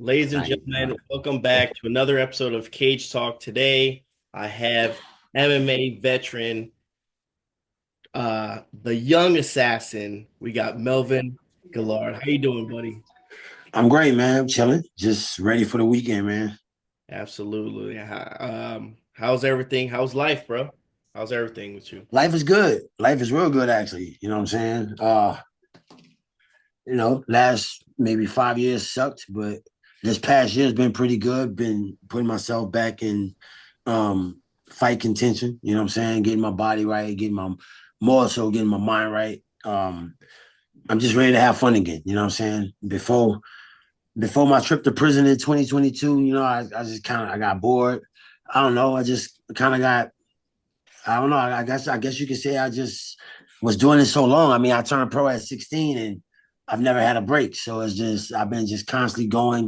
Ladies and Nice. gentlemen, welcome back to another episode of Cage Talk. Today, I have MMA veteran, the young assassin. We got Melvin Guillard. How you doing, buddy? I'm great, man. I'm chilling. Just ready for the weekend, man. Absolutely. How's everything? How's life, bro? How's everything with you? Life is good. Life is real good, actually. You know what I'm saying? Last maybe 5 years sucked, but this past year has been pretty good. Been putting myself back in um fight contention, you know what I'm saying? Getting my body right, more so getting my mind right. I'm just ready to have fun again, you know what I'm saying? Before my trip to prison in 2022, I just I got bored. I don't know. I just kind of got I don't know. I guess you could say I just was doing it so long. I mean, I turned pro at 16 and I've never had a break. So it's just I've been just constantly going,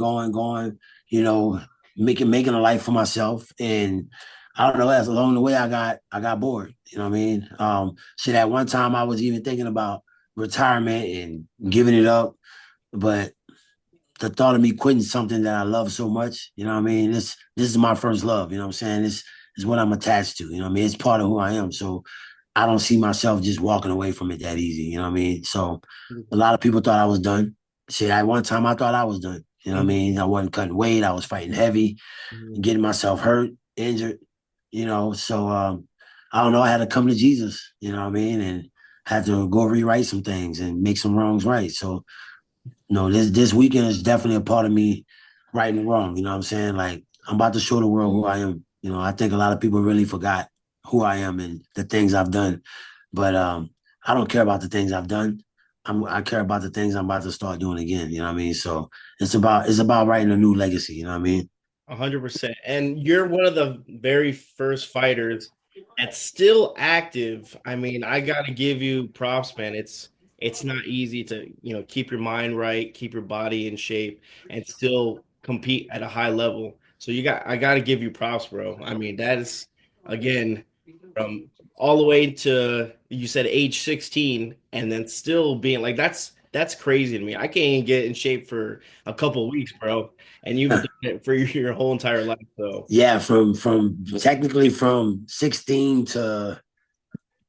you know, making a life for myself. And I don't know, as along the way I got bored. You know what I mean? Shit, at one time I was even thinking about retirement and giving it up. But the thought of me quitting something that I love so much, you know what I mean? This is my first love, you know what I'm saying? This is what I'm attached to, you know what I mean? It's part of who I am. So I don't see myself just walking away from it that easy, you know what I mean? So a lot of people thought I was done. Shit, at one time I thought I was done. You know what I Mhm. mean? I wasn't cutting weight, I was fighting heavy, Mhm. getting myself hurt, injured, So I don't know, I had to come to Jesus, you know what I mean? And had to go rewrite some things and make some wrongs right. So no, this weekend is definitely a part of me right and wrong. You know what I'm saying? Like I'm about to show the world who I am. I think a lot of people really forgot who I am and the things I've done. But I don't care about the things I've done. I care about the things I'm about to start doing again. You know what I mean? So it's about writing a new legacy. You know what I mean? 100%. And you're one of the very first fighters that's still active. I mean, I got to give you props, man. It's not easy to, keep your mind right, keep your body in shape and still compete at a high level. So I got to give you props, bro. I mean, that is again from all the way to you said age 16 and then still being like that's crazy to me. I can't even get in shape for a couple weeks, bro, and you've done it for your whole entire life. So Yeah, from technically from 16 to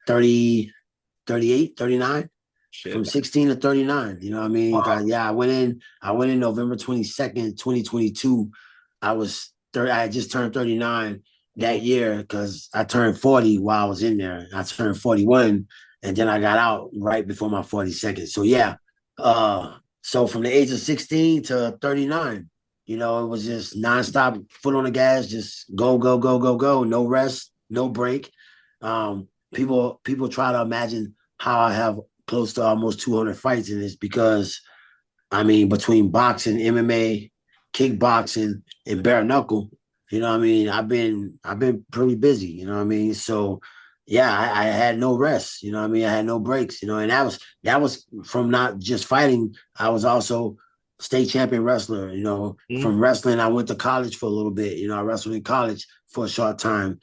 30, 38, 39. From shit. 16 to 39. You know what I mean? Yeah, I went in November 22nd, 2022. I was 30, I had just turned 39 Mhm. that year because I turned 40 while I was in there. I turned 41 and then I got out right before my 42nd. So yeah. So from the age of 16 to 39, it was just nonstop foot on the gas, just go, go, go, go, go, no rest, no break. People try to imagine how I have close to almost 200 fights in this because I mean between boxing, MMA, kickboxing, and bare knuckle, what I mean. I've been pretty busy, what I mean. So yeah, I had no rest, what I mean. I had no breaks, and that was from not just fighting. I was also state champion wrestler. Mhm. From wrestling, I went to college for a little bit. I wrestled in college for a short time.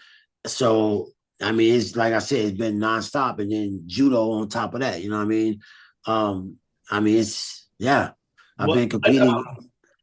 So I mean, it's like I said, it's been nonstop, and then judo on top of that. You know what I mean? Um, I mean, it's yeah. I've What been competing my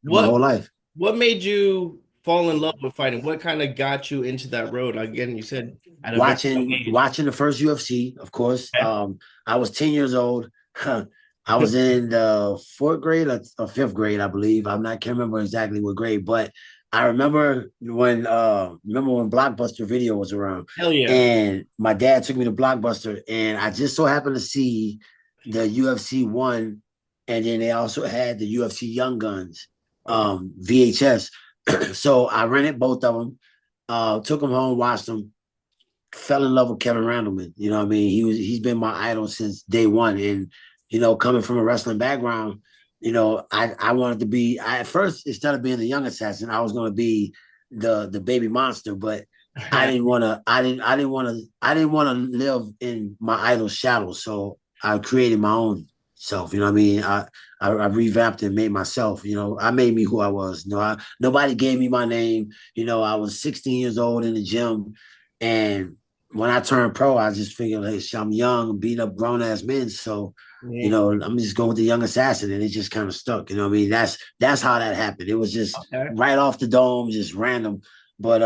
what whole life. what made you fall in love with fighting? What kind of got you into that road? Again, you said at a very young Watching age. watching the first UFC, of course. I was 10 years old. I was in the fourth grade or fifth grade, I believe. Can't remember exactly what grade, but I remember when Blockbuster Video was around, Hell yeah. and my dad took me to Blockbuster, and I just so happened to see the UFC one, and then they also had the UFC Young Guns Okay. VHS. So I rented both of them, took them home, watched them, fell in love with Kevin Randleman. You know what I mean? He's been my idol since day one. And, coming from a wrestling background, I wanted to be at first, instead of being the young assassin, I was gonna be the baby monster, but I didn't wanna live in my idol's shadow. So I created my own self. You know what I mean? I revamped and made myself. I made me who I was. Nobody gave me my name. I was 16 years old in the gym, and when I turned pro, I just figured, hey, I'm young, beating up grown ass men, so Mhm. I'm just going with the young assassin, and it just kind of stuck. You know what I mean? That's how that happened. It was just Okay. right off the dome, just random. But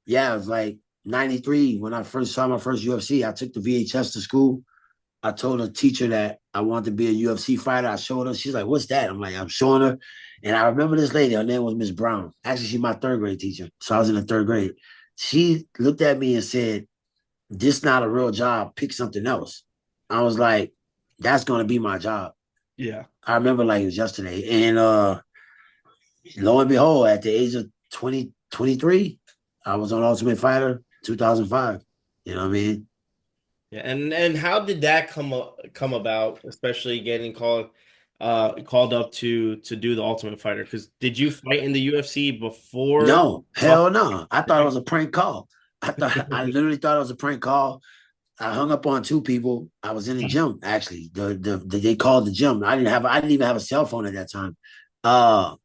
yeah, it was like '93 when I first saw my first UFC. I took the VHS to school. I told a teacher that I wanted to be a UFC fighter. I showed her. She's like, "What's that?" I'm like, "I'm showing her." And I remember this lady. Her name was Miss Brown. Actually, she's my third grade teacher. So I was in the third grade. She looked at me and said, "This not a real job. Pick something else." I was like, "That's gonna be my job." Yeah. I remember like it was yesterday. And lo and behold, at the age of 23, I was on Ultimate Fighter 2005. You know what I mean? Yeah. And how did that come about, especially getting called up to do the Ultimate Fighter? Because did you fight in the UFC before? No, hell no. I thought it was a prank call. I literally thought it was a prank call. I hung up on two people. I was in the gym actually. They called the gym. I didn't even have a cell phone at that time. Uh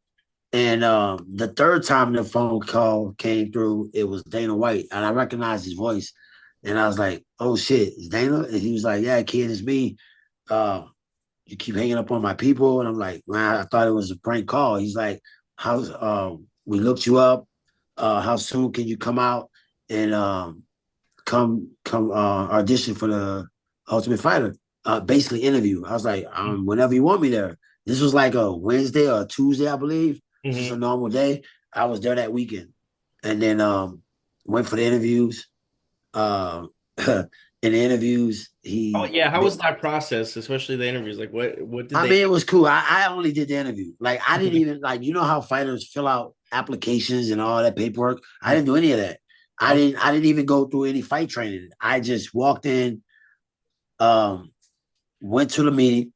and the third time the phone call came through, it was Dana White, and I recognized his voice. And I was like, "Oh shit, it's Dana?" And he was like, "Yeah, kid, it's me. Uh, you keep hanging up on my people." And I'm like, "Man, I thought it was a prank call." He's like, "How's we looked you up. How soon can you come out and come audition for the Ultimate Fighter? Basically interview." I was like, whenever you want me there. This was like a Wednesday or a Tuesday, I believe. It's just a Mhm. normal day. I was there that weekend. And then went for the interviews. In the interviews, Oh yeah, how was that process, especially the interviews? Like what did I they? mean, it was cool. I only did the interview. Like, I didn't even like, how fighters fill out applications and all that paperwork. I didn't do any of that. Oh, I didn't even go through any fight training. I just walked in, um, went to the meeting.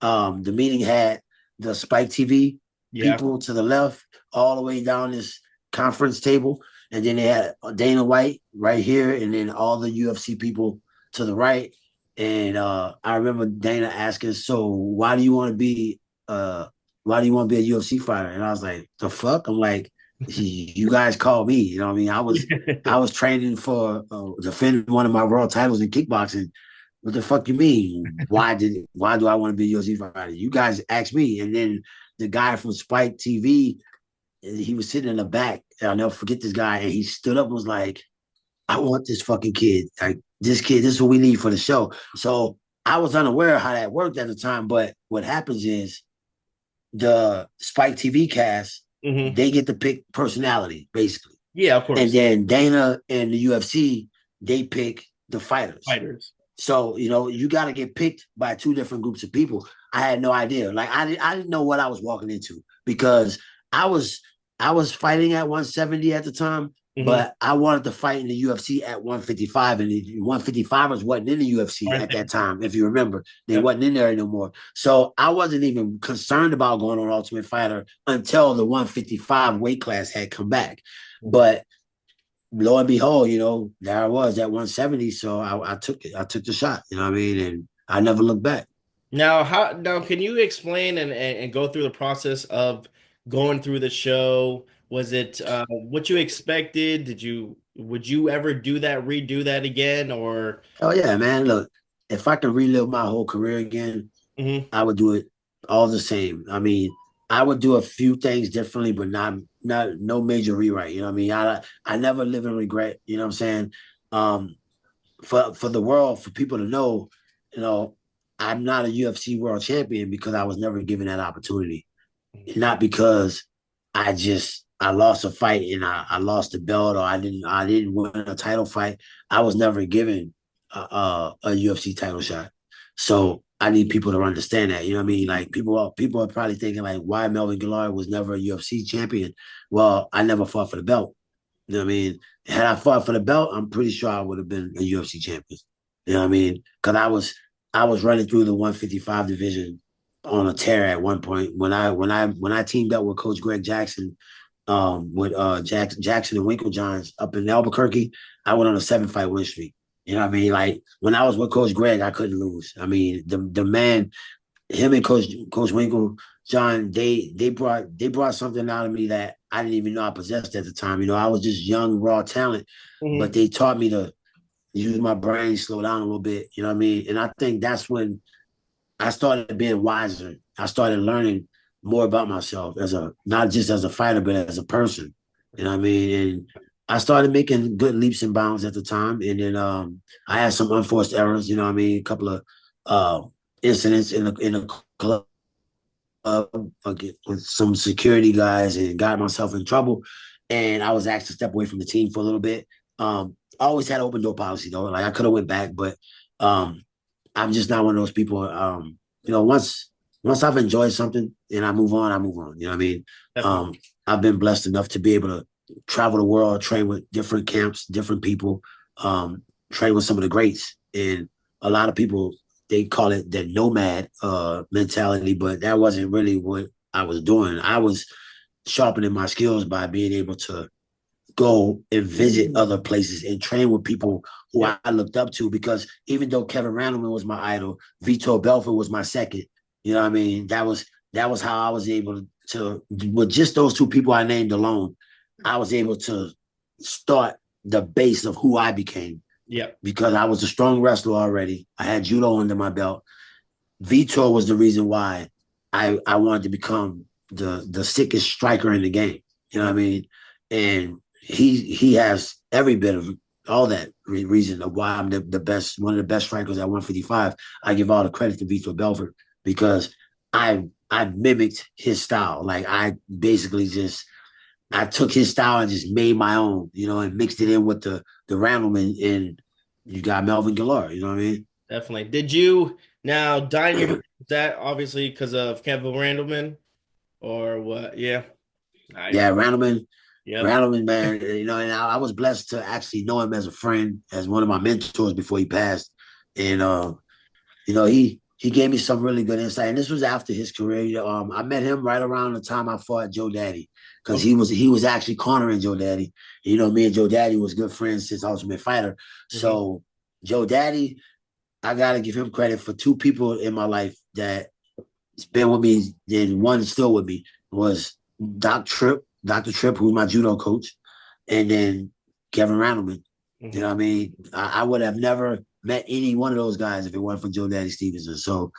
The meeting had the Spike TV yeah. people to the left, all the way down this conference table, and then they had Dana White right here, and then all the UFC people to the right. And I remember Dana asking, "So why do you want to be a UFC fighter?" And I was like, "The fuck?" I'm like, "You guys call me." You know what I mean? I was training for defending one of my world titles in kickboxing. What the fuck you mean? Why do I want to be a UFC fighter? You guys asked me. And then the guy from Spike TV, he was sitting in the back. I'll never forget this guy. And he stood up and was like, "I want this fucking kid. Like, this kid, this is what we need for the show." So I was unaware of how that worked at the time. But what happens is the Spike TV cast, Hmm. they get to pick personality, basically. Yeah, of And course. then Dana and the UFC, they pick the fighters. Fighters. So, you got to get picked by two different groups of people. I had no idea. Like, I didn't know what I was walking into, because I was I was fighting at 170 at the time, Hmm. but I wanted to fight in the UFC at 155, and the 155ers wasn't in the UFC Aren't at that they? time. If you remember, they Yep. wasn't in there anymore. So I wasn't even concerned about going on Ultimate Fighter until the 155 weight class had come back. But lo and behold, there I was at 170. So I took it. I took the shot. You know what I mean? And I never looked back. Now can you explain and go through the process of going through the show? Was it what you expected? Would you ever redo that again, or? Oh yeah, man. Look, if I could relive my whole career again, Mhm. I would do it all the same. I mean, I would do a few things differently, but not no major rewrite. You know what I mean? I never live in regret. You know what I'm saying? Um, for the world, for people to know, you know, I'm not a UFC world champion because I was never given that opportunity. Not because I lost a fight and I lost the belt, or I didn't win a title fight. I was never given a UFC title shot. So I need people to understand that. You know what I mean? Like, people are probably thinking like, why Melvin Guillard was never a UFC champion. Well, I never fought for the belt. You know what I mean? Had I fought for the belt, I'm pretty sure I would have been a UFC champion. You know what I mean? Because I was running through the 155 division on a tear at one point when I teamed up with Coach Greg Jackson, with Jackson and Winklejohns up in Albuquerque. I went on a 7-fight win streak. You know what I mean? Like, when I was with Coach Greg, I couldn't lose. I mean, the man, him and Coach Winkle, John, they brought something out of me that I didn't even know I possessed at the time. I was just young, raw talent, but Mhm. they taught me to use my brain, slow down a little bit. You know what I mean? And I think that's when I started being wiser. I started learning more about myself as a not just as a fighter, but as a person. You know what I mean? And I started making good leaps and bounds at the time. And then I had some unforced errors, you know what I mean? A couple of uh, incidents in the club with some security guys and got myself in trouble. And I was asked to step away from the team for a little bit. I always had an open door policy though. Like I could have went back, but um, I'm just not one of those people. Once I've enjoyed something and I move on, I move on. You know what I mean? Definitely. I've been blessed enough to be able to travel the world, train with different camps, different people, train with some of the greats. And a lot of people they call it the nomad mentality, but that wasn't really what I was doing. I was sharpening my skills by being able to go and visit other places and train with people who Yeah. I looked up to because even though Kevin Randleman was my idol, Vitor Belfort was my second. You know what I mean? That was how I was able to with just those two people I named alone, I was able to start the base of who I became Yeah. because I was a strong wrestler already. I had judo under my belt. Vitor was the reason why I wanted to become the sickest striker in the game. You know what I mean? And he has every bit of all that reason of why I'm the best, one of the best strikers at 155. I give all the credit to Vitor Belfort because I mimicked his style. Like I basically just I took his style and just made my own, and mixed it in with the Randleman and you got Melvin Guillard, you know what I mean? Definitely. Did you now dye your hair? Is that obviously because of Kevin Randleman or what? Yeah. I. Yeah, Randleman, Yep. Randleman, man, and I was blessed to actually know him as a friend, as one of my mentors before he passed. And he gave me some really good insight. And this was after his career. I met him right around the time I fought Joe Daddy because Okay. he was actually cornering Joe Daddy. Me and Joe Daddy was good friends since Ultimate Fighter. Hmm. So Joe Daddy, I gotta give him credit for two people in my life that been with me, and one still with me was Dr. Tripp, who's my judo coach, and then Kevin Randleman. You know Hmm. what I mean? I would have never met any one of those guys if it weren't for Joe Daddy Stevenson. So,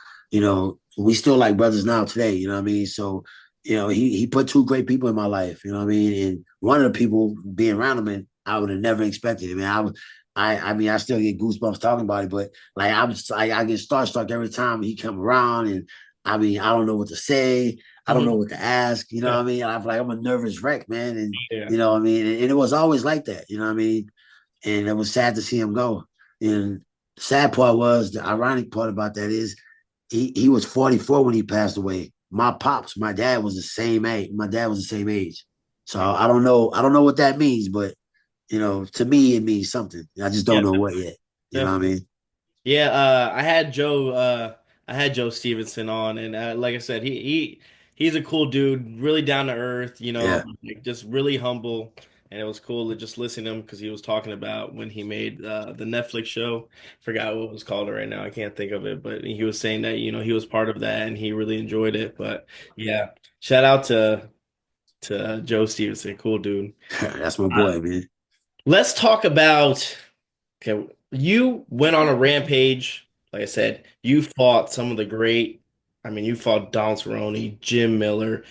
we still like brothers now today, you know what I mean? So, he put two great people in my life, you know what I mean? And one of the people being Randleman, I would have never expected. I still get goosebumps talking about it, but like I get starstruck every time he come around, and I don't know what to say. I don't know Hmm. what to ask. You know what I mean? I'm a nervous wreck, man. And Yeah. you know what I mean? And it was always like that, you know what I mean? And it was sad to see him go. And the sad part was the ironic part about that is he was 44 when he passed away. My dad was the same age. My dad was the same age. So Wow. I don't know what that means, but to me it means something. I just Yeah. don't know what yet. You know what I Definitely. mean? Yeah, I had Joe Stevenson on, and like I said, he's a cool dude, really down to earth, Yeah. like, just really humble, and it was cool to just listen to him because he was talking about when he made the Netflix show. Forgot what it was called right now, I can't think of it, but he was saying that he was part of that and he really enjoyed it. But yeah, shout out to Joe Stevenson, cool dude. That's my Uh, boy, man. let's talk about. Okay, you went on a rampage. Like I said, you fought some of the great. I mean, you fought Don Cerrone, Jim Miller,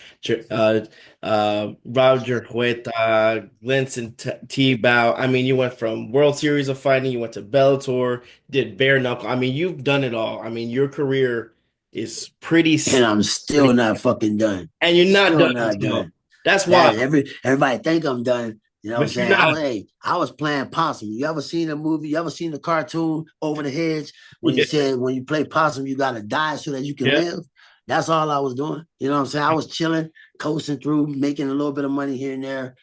Roger Huerta, Vincent Tebow. I mean, you went from World Series of Fighting, you went to Bellator, did bare knuckle. I mean, you've done it all. I mean, your career is And I'm still pretty, not fucking done. and you're not Still done. not So done. that's That why. everybody think I'm done. You know what I'm But you're saying? not. I was playing possum. You ever seen a movie? You ever seen the cartoon Over the Hedge when he Yeah, said when you play possum, you gotta die so that you can yeah. live? That's all I was doing. You know what I'm saying? I was chilling, coasting through, making a little bit of money here and there,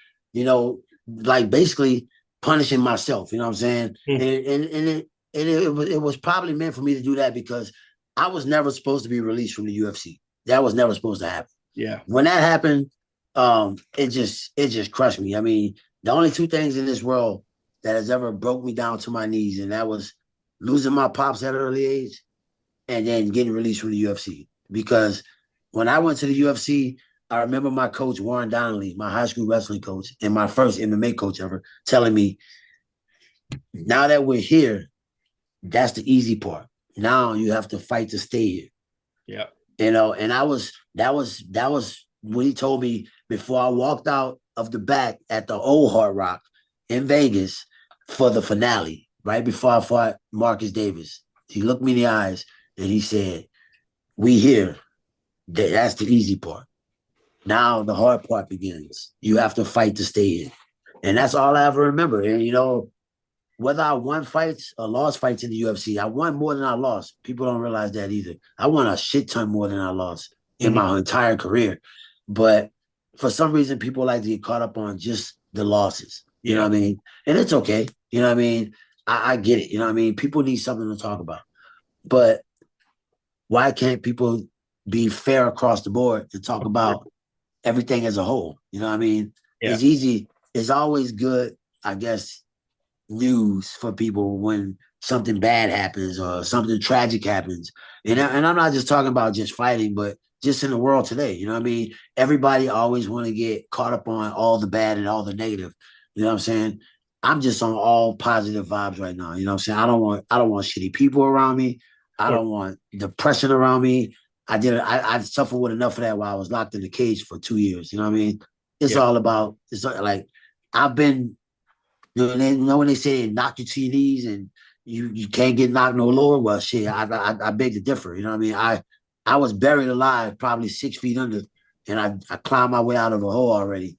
like basically punishing myself, you know what I'm saying? Hmm. And it was probably meant for me to do that because I was never supposed to be released from the UFC. That was never supposed to happen. Yeah. When that happened, it just crushed me. I mean, the only two things in this world that has ever broke me down to my knees, and that was losing my pops at an early age and then getting released from the UFC. Because when I went to the UFC, I remember my coach Warren Donnelly, my high school wrestling coach, and my first MMA coach ever, telling me Now that we're here, that's the easy part. Now you have to fight to stay here. Yeah. And that was when he told me before I walked out of the back at the old Hard Rock in Vegas for the finale, right before I fought Marcus Davis. He looked me in the eyes and he said, "We here. That's the easy part. Now the hard part begins. You have to fight to stay in." And that's all I ever remember. And whether I won fights or lost fights in the UFC, I won more than I lost. People don't realize that either. I won a shit ton more than I lost in Mhm. my entire career. But for some reason, people like to get caught up on just the losses. You know Yeah. what I mean? And it's okay. You know what I mean? I get it. You know what I mean? People need something to talk about. But why can't people be fair across the board and talk about everything as a whole? You know what I mean? Yeah. It's easy. It's always good, I guess, news for people when something bad happens or something tragic happens. And I'm not just talking about just fighting, but just in the world today. You know what I mean? Everybody always want to get caught up on all the bad and all the negative. You know what I'm saying? I'm just on all positive vibes right now. You know what I'm saying? I don't want shitty people around me. I Or don't want depression around me. I suffered with enough of that while I was locked in the cage for 2 years. You know what I mean? It's yeah. all about it's like I've been when they say they knock you to your knees and you can't get knocked no lower. Well, shit, I beg to differ. You know what I mean? I was buried alive, probably 6 feet under, and I climbed my way out of a hole already.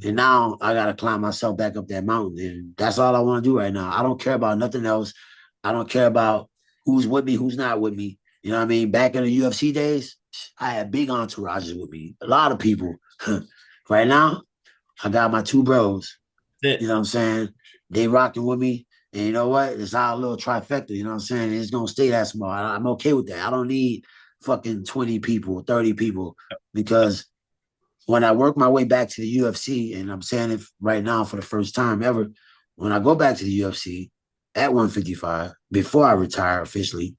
And now I gotta climb myself back up that mountain, and that's all I want to do right now. I don't care about nothing else. I don't care about who's with me, who's not with me. You know what I mean? Back in the UFC days, I had big entourages with me, a lot of people. Right now, I got my two bros. You That know what I'm saying? They rocking with me. And you know what? It's our little trifecta. You know what I'm saying? It's gonna stay that small. I'm okay with that. I don't need fucking 20 people, 30 people, because when I work my way back to the UFC, and I'm saying it right now for the first time ever, when I go back to the UFC at 155, before I retire officially,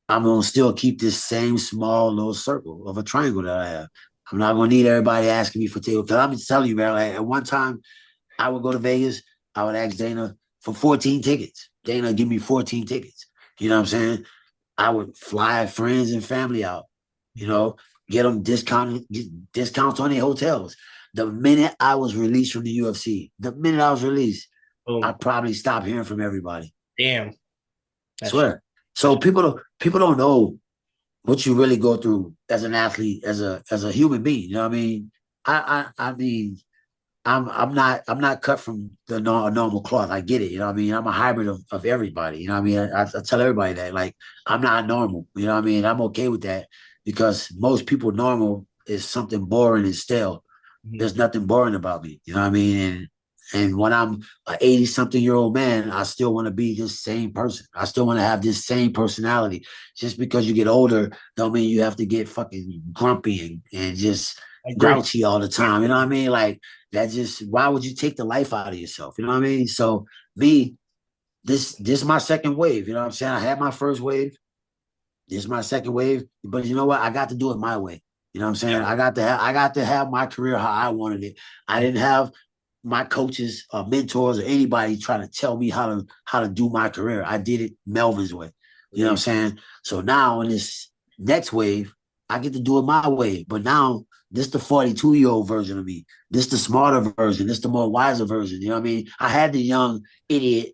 I'm gonna still keep this same small little circle of a triangle that I have. I'm not gonna need everybody asking me for tables. Because I'm just telling you, man, like, at one time I would go to Vegas. I would ask Dana for 14 tickets. Dana give me 14 tickets. You know what I'm saying? I would fly friends and family out, you know, get them discounts on their hotels. The minute I was released from the UFC, the minute I was released, I boom. probably stopped hearing from everybody. Damn. That's Swear. So that's people don't know what you really go through as an athlete, as a human being. You know what I mean? I mean, I'm not cut from the normal cloth. I get it. You know what I mean? I'm a hybrid of everybody. You know what I mean? I tell everybody that, like, I'm not normal. You know what I mean? I'm okay with that because most people normal is something boring and stale. mhm. There's nothing boring about me. You know what I mean? And when I'm an 80 something year old man, I still want to be this same person. I still want to have this same personality. Just because you get older, don't mean you have to get fucking grumpy and just I agree. grouchy all the time. You know what I mean? Like, that just, why would you take the life out of yourself? You know what I mean? So me, this is my second wave. You know what I'm saying? I had my first wave. This is my second wave. But you know what? I got to do it my way. You know what I'm saying? Yeah. I got to have my career how I wanted it. I didn't have my coaches or mentors or anybody trying to tell me how to do my career. I did it Melvin's way. You know what I'm saying? So now in this next wave, I get to do it my way. But now this the 42-year-old version of me. This the smarter version. This the more wiser version. You know what I mean? I had the young idiot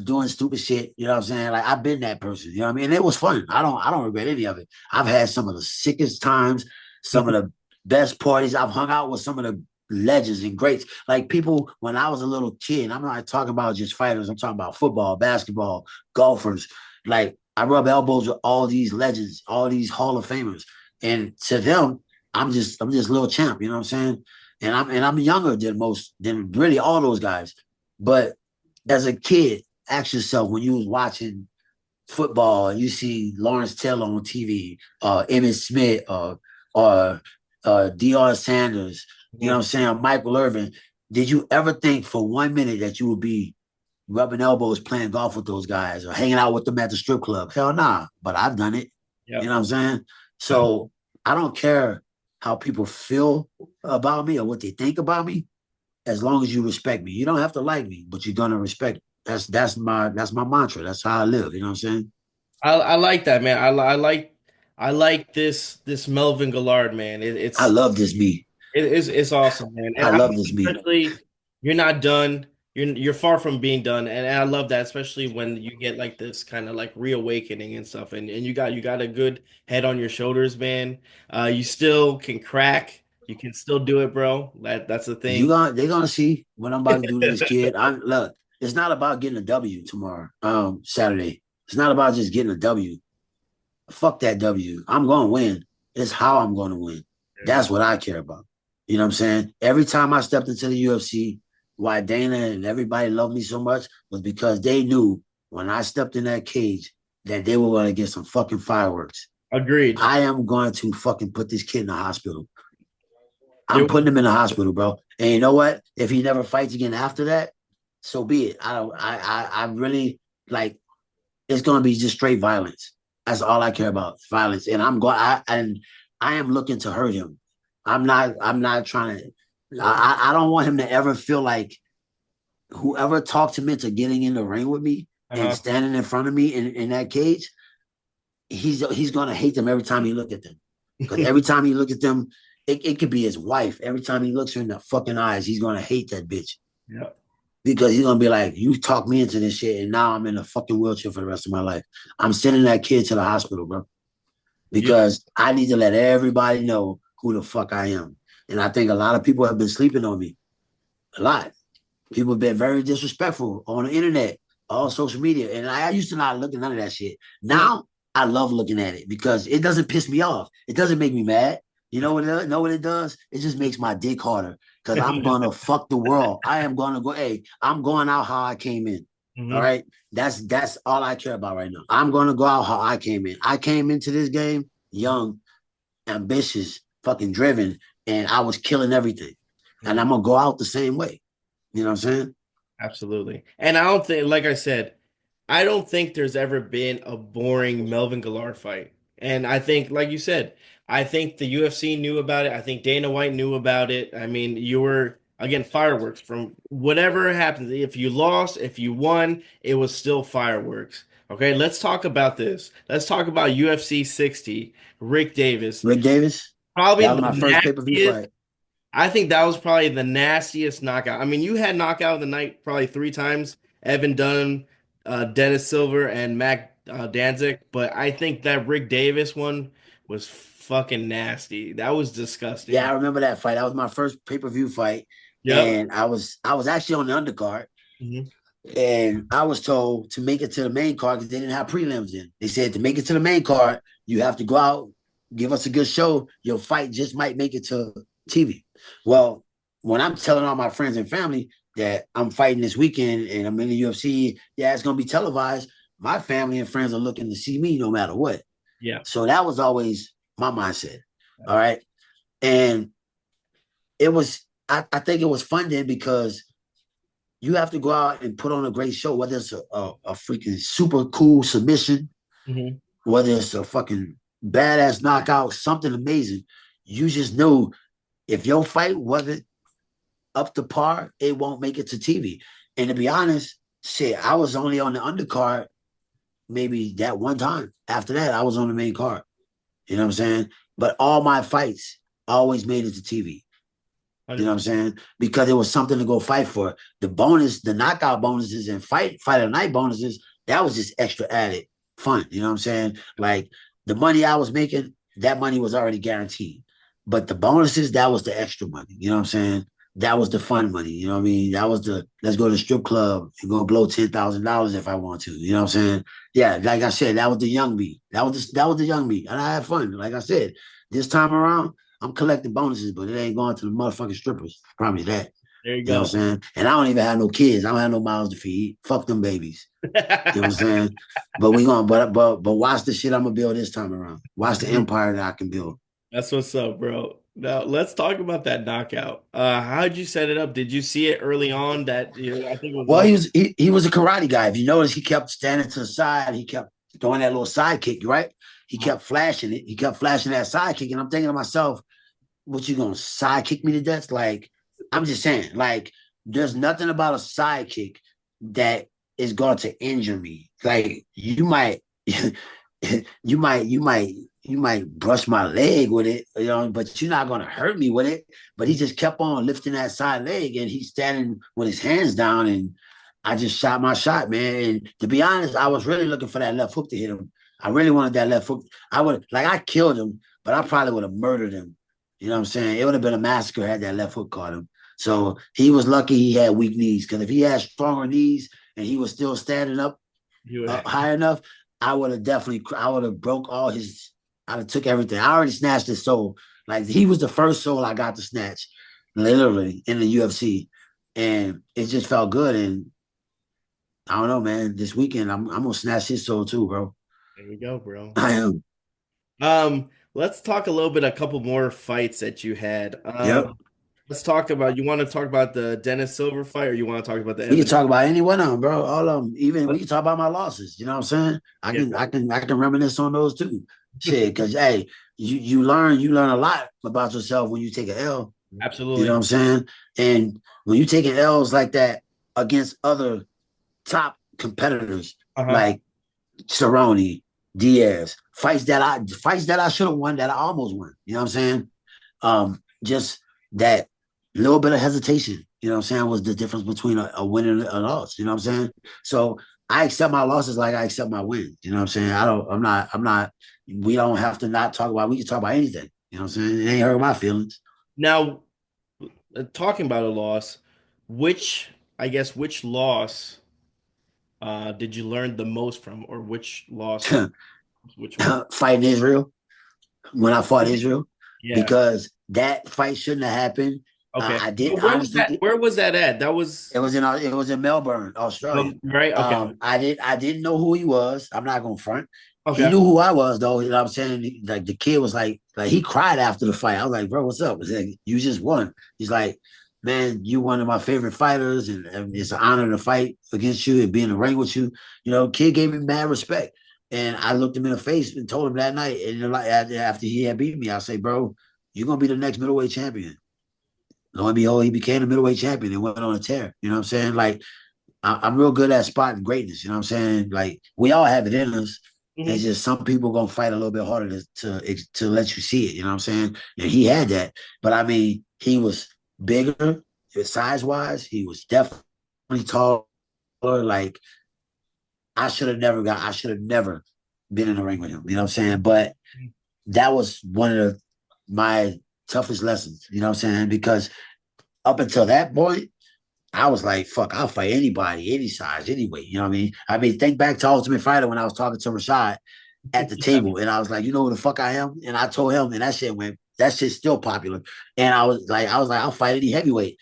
doing stupid shit. You know what I'm saying? Like, I've been that person. You know what I mean? And it was fun. I don't regret any of it. I've had some of the sickest times, some of the best parties. I've hung out with some of the legends and greats. Like, people when I was a little kid. I'm not talking about just fighters. I'm talking about football, basketball, golfers. Like, I rub elbows with all these legends, all these Hall of Famers, and to them, I'm just little champ. You know what I'm saying? And I'm younger than really all those guys. But as a kid, ask yourself when you was watching football and you see Lawrence Taylor on TV, Emmitt Smith, or Deion Sanders, you know what I'm saying, Michael Irvin, did you ever think for 1 minute that you would be rubbing elbows playing golf with those guys or hanging out with them at the strip club? Hell nah, but I've done it. You Yep. know what I'm saying? So I don't care how people feel about me or what they think about me as long as you respect me. You don't have to like me, but you're gonna respect me. That's my mantra. That's how I live. You know what I'm saying? I like that, man. I like this Melvin Guillard, man. I love this beat. It's awesome, man. I And I love think this beat. especially you're not done. You're far from being done, and I love that, especially when you get like this kind of like reawakening and stuff, and you got a good head on your shoulders, man. You still can crack. You can still do it, bro. That's the thing. They're gonna see what I'm about to do to this kid. I look. It's not about getting a W tomorrow, Saturday. It's not about just getting a W. Fuck that W. I'm going to win. It's how I'm going to win. There you That's what I care about. You know what I'm saying? Every time I stepped into the UFC, why Dana and everybody loved me so much was because they knew when I stepped in that cage that they were going to get some fucking fireworks. go. Agreed. I am going to fucking put this kid in the hospital. I'm It putting him in the hospital, bro. And you know what? If he never fights again after that, so be it. I don't. I really like. It's going to be just straight violence. That's all I care about, violence. And I am looking to hurt him. I'm not trying to. I don't want him to ever feel like whoever talked him into getting in the ring with me and uh-huh. standing in front of me in that cage. He's gonna hate them every time he look at them. Because every time he look at them, it could be his wife. Every time he looks her in the fucking eyes, he's gonna hate that bitch. Yeah. Because he's gonna be like, you talked me into this shit, and now I'm in a fucking wheelchair for the rest of my life. I'm sending that kid to the hospital, bro. You, Because I need to let everybody know who the fuck I am. And I think a lot of people have been sleeping on me. A lot. People have been very disrespectful on the internet, all social media. And I used to not look at none of that shit. Now I love looking at it because it doesn't piss me off. It doesn't make me mad. You know what it does? It just makes my dick harder because I'm gonna fuck the world. I am gonna go, hey, I'm going out how I came in. All Mhm. right. That's all I care about right now. I'm gonna go out how I came in. I came into this game young, ambitious, fucking driven, and I was killing everything. And Mhm. I'm gonna go out the same way. You know what I'm saying? Absolutely. And I don't think, like I said, I don't think there's ever been a boring Melvin Guillard fight. And I think, like you said, I think the UFC knew about it. I think Dana White knew about it. I mean, you were, again, fireworks from whatever happens. If you lost, if you won, it was still fireworks. Okay, let's talk about this. Let's talk about UFC 60, Rick Davis. Rick Davis, Probably that was the my first pay-per-view nastiest. fight. I think that was probably the nastiest knockout. I mean, you had knockout of the night probably three times. Evan Dunn, Dennis Silver, and Mac Danzig. But I think that Rick Davis one was fucking nasty. That was Yeah, I disgusting. remember that fight. That was my first pay-per-view fight. Yep. And I was actually on the undercard. Hmm. And I was told to make it to the main card because they didn't have prelims in. They said to make it to the main card, you have to go out, give us a good show. Your fight just might make it to TV. Well, when I'm telling all my friends and family that I'm fighting this weekend and I'm in the UFC, yeah, it's gonna be televised. My family and friends are looking to see me no matter what. Yeah. So that was always my mindset. All right. And I think it was fun then because you have to go out and put on a great show, whether it's a freaking super cool submission, Hmm. whether it's a fucking badass knockout, something amazing. You just know if your fight wasn't up to par, it won't make it to TV. And to be honest, shit, I was only on the undercard maybe that one time. After that, I was on the main card. You know what I'm saying? But all my fights always made it to TV. You know what I'm 100%. saying? Because it was something to go fight for. The bonus, the knockout bonuses and fight of the night bonuses, that was just extra added fun. You know what I'm saying? Like the money I was making, that money was already guaranteed. But the bonuses, that was the extra money. You know what I'm saying? That was the fun money. You know what I mean? That was the let's go to the strip club and go blow $10,000 if I want to. You know what I'm saying? Yeah, like I said, that was the young me. That was the young me. And I had fun. Like I said, this time around, I'm collecting bonuses, but it ain't going to the motherfucking strippers. I promise that. There you You know what go. I'm saying? And I don't even have no kids. I don't have no mouths to feed. Fuck them babies. You know what I'm saying? But we gonna but watch the shit I'm gonna build this time around. Watch the empire that I can build. That's what's up, bro. Now let's talk about that knockout. How'd you set it up? Did you see it early on that I think it was Well, all he was a karate guy. If you notice, he kept standing to the side. He kept throwing that little side kick, right? He kept flashing it. He kept flashing that side kick, and I'm thinking to myself, what you gonna side kick me to death? Like, I'm just saying, like, there's nothing about a side kick that is going to injure me. Like you might, you might brush my leg with it, but you're not gonna hurt me with it. But he just kept on lifting that side leg, and he's standing with his hands down, and I just shot my shot, man. And to be honest, I was really looking for that left hook to hit him. I really wanted that left hook. I killed him, but I probably would have murdered him. You know what I'm saying? It would have been a massacre had that left hook caught him. So he was lucky he had weak knees, because if he had stronger knees and he was still standing up high enough, I would have broke all his. I'd have took everything. I already snatched his soul. Like he was the first soul I got to snatch, literally in the UFC, and it just felt good. And I don't know, man. This weekend, I'm gonna snatch his soul too, bro. There we go, bro. I am. Let's talk a little bit, a couple more fights that you had. Yep. Let's talk about, you want to talk about the Dennis Silver fight, or you want to talk about the We can Evan? talk about any one of them, bro. All of them. Even we can talk about my losses. You know what I'm saying? Yeah, I can reminisce on those too. Shit, because hey, you learn a lot about yourself when you take an L. You know absolutely. what I'm saying? And when you taking L's like that against other top competitors Uh-huh. like Cerrone, Diaz, fights that I should have won, that I almost won. You know what I'm saying? Just that little bit of hesitation, you know what I'm saying, was the difference between a win and a loss. You know what I'm saying? So I accept my losses like I accept my wins. You know what I'm saying? I'm not, we don't have to not talk about, we can talk about anything. You know what I'm saying? It ain't hurt my feelings. Now, talking about a loss, which, I guess, which loss did you learn the most from, or which loss was which one? Fighting Israel, when I fought Israel, Yeah. because that fight shouldn't have happened. Okay. I did Where was that? honestly. Where was that at? That was It was in Melbourne, Australia. right. Okay. I didn't know who he was. I'm not gonna front. He Okay. knew who I was though. You know what I'm saying? Like the kid was like he cried after the fight. I was like, bro, what's up? Like, you just won. He's like, man, you one of my favorite fighters, and it's an honor to fight against you and be in the ring with you. You know, kid gave me mad respect. And I looked him in the face and told him that night, and like after he had beat me, I say, bro, you're gonna be the next middleweight champion. Lo and behold, he became a middleweight champion and went on a tear. You know what I'm saying? Like, I'm real good at spotting greatness. You know what I'm saying? Like, we all have it in us. It's Hmm. just some people gonna fight a little bit harder to let you see it. You know what I'm saying? And he had that, but I mean, he was bigger size wise. He was definitely taller. Like, I should have never been in the ring with him. You know what I'm saying? But that was one of my toughest lessons. You know what I'm saying? Because up until that point, I was like, fuck, I'll fight anybody, any size, anyway. You know what I mean? I mean, think back to Ultimate Fighter when I was talking to Rashad at the table, and I was like, you know who the fuck I am? And I told him, and that shit's still popular. And I was like, I'll fight any heavyweight.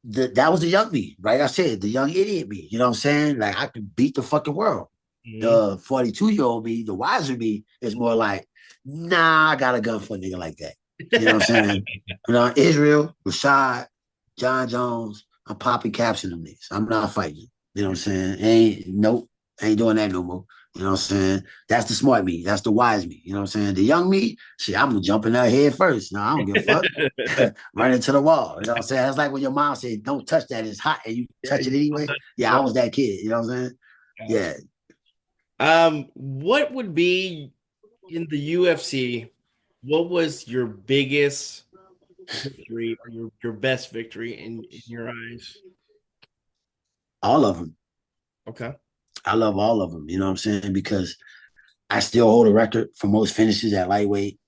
That was the young me, like I said, the young idiot me. You know what I'm saying? Like I could beat the fucking world. Hmm. The 42-year-old me, the wiser me, is more like, nah, I got a gun for a nigga like that. You know what I'm saying? You know, Israel, Rashad, John Jones, I'm popping caps in them niggas. I'm not fighting. You know what I'm saying? Ain't doing that no more. You know what I'm saying? That's the smart me. That's the wise me. You know what I'm saying? The young me, shit, I'm gonna jump in that head first. No, I don't give a fuck. Run into the wall. You know what I'm saying? It's like when your mom said, don't touch that, it's hot, and you Yeah, touch it anyway. Yeah, I yep. was that kid. You know what I'm saying? Yeah. Gotcha. What would be in the UFC? What was your biggest victory, or your best victory in your eyes? All of them. Okay. I love all of them. You know what I'm saying? Because I still hold a record for most finishes at lightweight.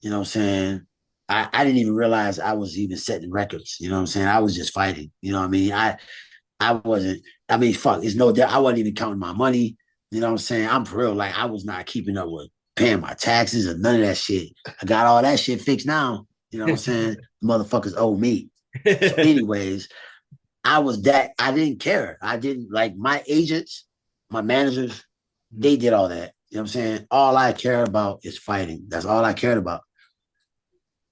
You know what I'm saying? I didn't even realize I was even setting records. You know what I'm saying? I was just fighting. You know what I mean? I wasn't, I mean, fuck, it's no doubt. I wasn't even counting my money. You know what I'm saying? I'm for real. Like, I was not keeping up with paying my taxes or none of that shit. I got all that shit fixed now. You know what I'm saying? Motherfuckers owe me. So, anyways, I didn't care. I didn't like my agents, my managers, they did all that. You know what I'm saying? All I care about is fighting. That's all I cared about.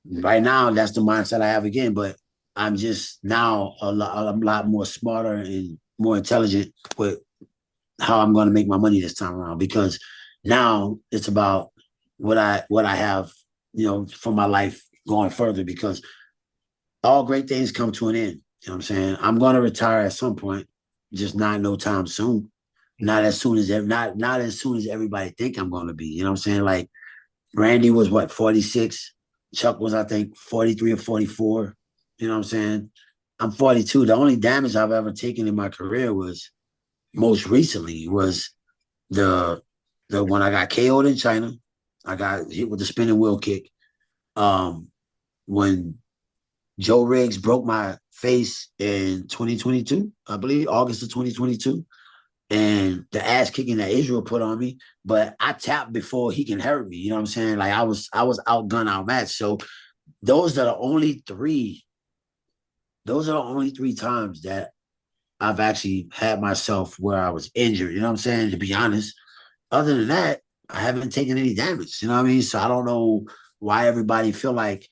Right now, that's the mindset I have again, but I'm just now I'm a lot more smarter and more intelligent with how I'm going to make my money this time around, because now it's about what I have, for my life going further, because all great things come to an end. You know what I'm saying? I'm going to retire at some point, just not no time soon. Not as soon as not as soon as everybody think I'm gonna be. You know what I'm saying? Like Randy was what 46, Chuck was I think 43 or 44. You know what I'm saying? I'm 42. The only damage I've ever taken in my career was most recently was the when I got KO'd in China. I got hit with the spinning wheel kick. Um, when Joe Riggs broke my face in 2022, I believe August of 2022, and the ass kicking that Israel put on me, but I tapped before he can hurt me. You know what I'm saying? Like I was outgunned, outmatched. So those are the only three. Those are the only three times that I've actually had myself where I was injured. You know what I'm saying? To be honest, other than that, I haven't taken any damage. You know what I mean? So I don't know why everybody feel like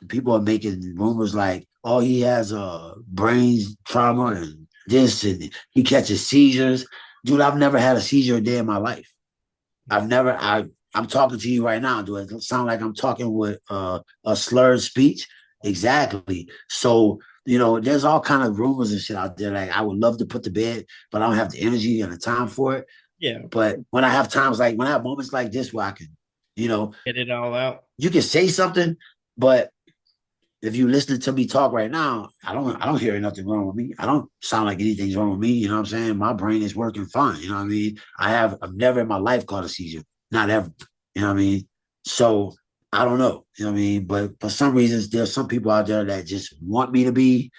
people are making rumors like, oh, he has a brain trauma and this and he catches seizures. Dude, I've never had a seizure a day in my life. I'm talking to you right now. Do it sound like I'm talking with a slurred speech? Exactly. So, there's all kind of rumors and shit out there. Like I would love to put to bed, but I don't have the energy and the time for it. Yeah, But when I have moments like this where I can, you know, get it all out. you can say something, but if you listen to me talk right now, I don't hear nothing wrong with me. I don't sound like anything's wrong with me. You know what I'm saying? My brain is working fine. You know what I mean? I've never in my life caught a seizure. Not ever. You know what I mean? So I don't know. You know what I mean? But for some reasons, there's some people out there that just want me to be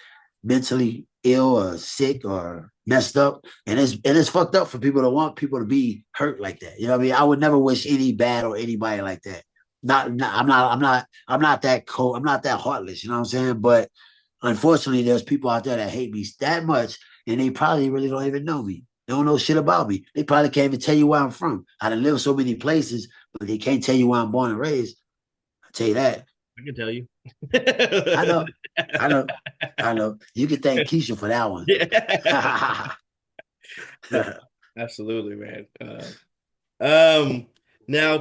mentally ill or sick or messed up. And it's fucked up for people to want people to be hurt like that. You know what I mean? I would never wish any bad or anybody like that. I'm not that cold. I'm not that heartless. You know what I'm saying? But unfortunately, there's people out there that hate me that much, and they probably really don't even know me. They don't know shit about me. They probably can't even tell you where I'm from. I done lived so many places, but they can't tell you where I'm born and raised. I tell you that. I can tell you. I know. I know. I know. You can thank Keisha for that one. Yeah. No, absolutely, man. Um, Now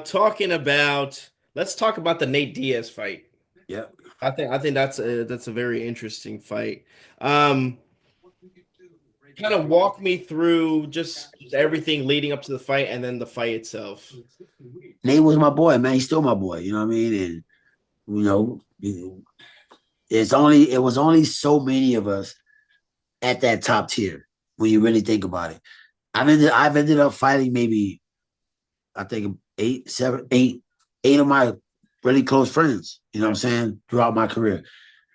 let's talk about the Nate Diaz fight. Yep. I think that's a very interesting fight. Um, Kind of walk me through just everything leading up to the fight and then the fight itself. Nate was my boy, man. He's still my boy. You know what I mean? And you know, it was only so many of us at that top tier when you really think about it. I've ended up fighting maybe I think eight of my really close friends. You know what I'm saying throughout my career.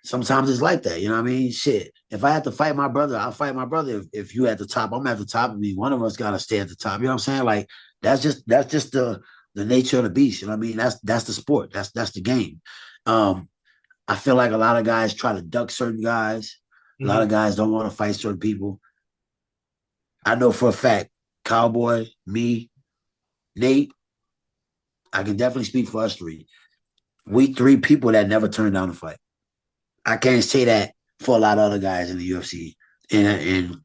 Sometimes it's like that. You know what I mean? Shit. If I had to fight my brother, I'll fight my brother. If you at the top, I'm at the top. I mean, one of us gotta stay at the top. You know what I'm saying? Like that's just the nature of the beast. You know what I mean? That's the sport. That's the game. Um, I feel like a lot of guys try to duck certain guys. A lot of Mhm. guys don't want to fight certain people. I know for a fact, Cowboy, me, Nate, I can definitely speak for us three. We three people that never turned down a fight. I can't say that for a lot of other guys in the UFC. And